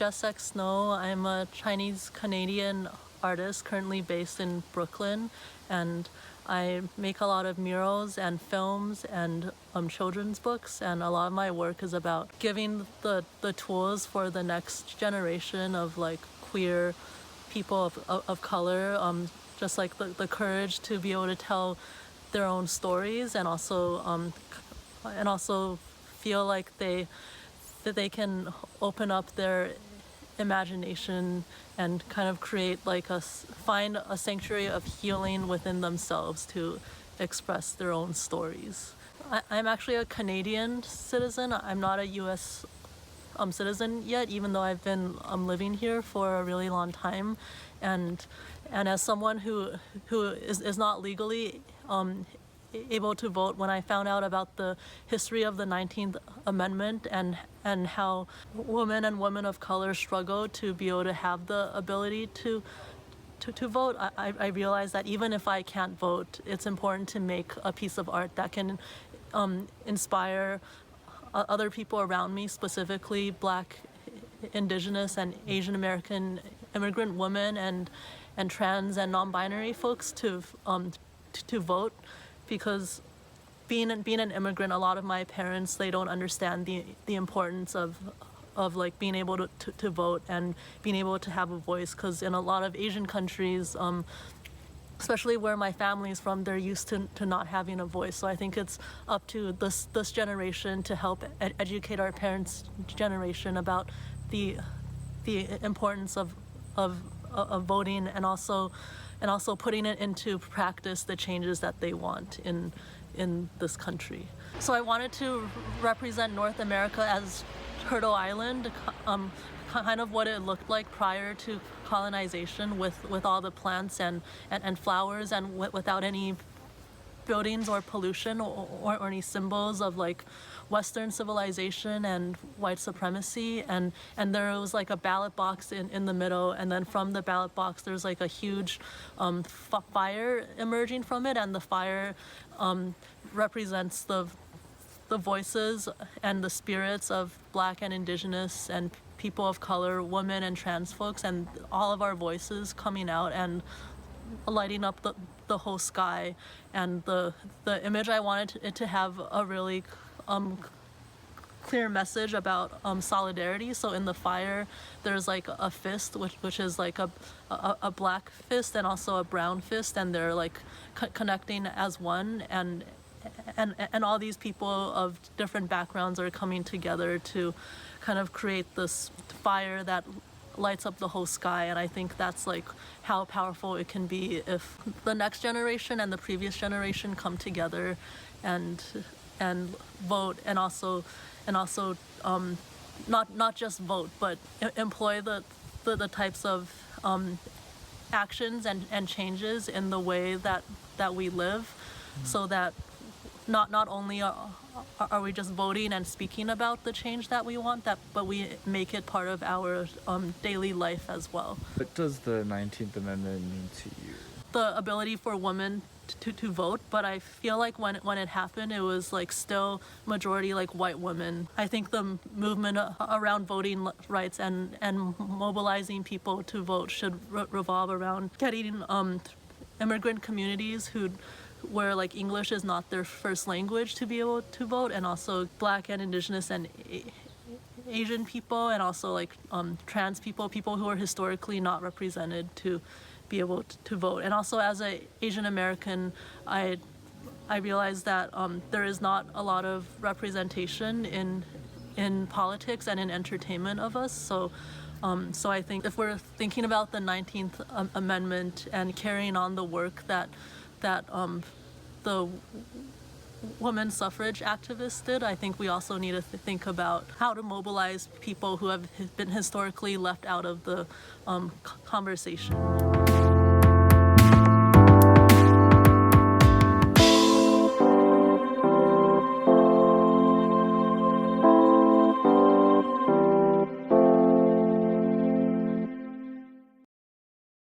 Jess Snow. I'm a Chinese-Canadian artist currently based in Brooklyn, and I make a lot of murals and films and children's books, and a lot of my work is about giving the tools for the next generation of like queer people of color, just like the courage to be able to tell their own stories, and also feel like that they can open up their imagination and kind of create like find a sanctuary of healing within themselves to express their own stories. I'm actually a Canadian citizen. I'm not a US citizen yet, even though I've been living here for a really long time, and as someone who is not legally able to vote, when I found out about the history of the 19th Amendment and how women and women of color struggle to be able to have the ability to vote, I realized that even if I can't vote, it's important to make a piece of art that can inspire other people around me, specifically Black, Indigenous, and Asian American immigrant women and trans and non-binary folks to vote. Because being an immigrant, a lot of my parents, they don't understand the importance of like being able to vote and being able to have a voice, because in a lot of Asian countries, especially where my family is from, they're used to not having a voice. So I think it's up to this generation to help educate our parents' generation about the importance of voting, and also putting it into practice the changes that they want in this country. So I wanted to represent North America as Turtle Island, kind of what it looked like prior to colonization, with all the plants and flowers, and without any buildings or pollution or any symbols of like Western civilization and white supremacy, and there was like a ballot box in the middle, and then from the ballot box there's like a huge fire emerging from it, and the fire represents the voices and the spirits of Black and Indigenous and people of color, women and trans folks, and all of our voices coming out and lighting up the whole sky. And the image, I wanted it to have a really clear message about solidarity. So in the fire there's like a fist, which is like a black fist and also a brown fist, and they're like connecting as one, and all these people of different backgrounds are coming together to kind of create this fire that lights up the whole sky. And I think that's like how powerful it can be if the next generation and the previous generation come together and vote, and also not just vote, but employ the types of actions and changes in the way that we live, so that not only are we just voting and speaking about the change that we want, but we make it part of our daily life as well. What does the 19th Amendment mean to you? The ability for women to vote, but I feel like when it happened, it was like still majority like white women. I think the movement around voting rights and mobilizing people to vote should revolve around getting immigrant communities where like English is not their first language to be able to vote, and also Black and Indigenous and Asian people, and also like trans people who are historically not represented, to be able to vote. And also as a Asian American, I realized that there is not a lot of representation in politics and in entertainment of us. So I think if we're thinking about the 19th Amendment and carrying on the work that the women's suffrage activists did, I think we also need to think about how to mobilize people who have been historically left out of the conversation.